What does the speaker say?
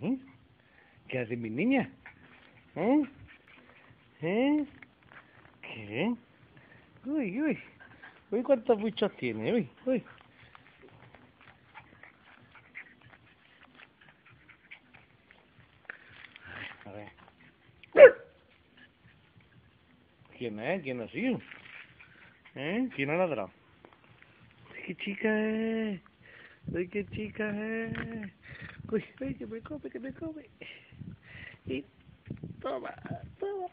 ¿Eh? ¿Qué hace mi niña? ¿Eh? ¿Eh? ¿Qué? Uy, uy. Uy, cuántos bichos tiene. Uy, uy. A ver. ¿Quién es? ¿Quién ha sido? ¿Eh? ¿Quién ha ladrado? ¿Qué chica es? Uy, qué chica es. Uy, uy, que me come, que me come. Y toma, toma.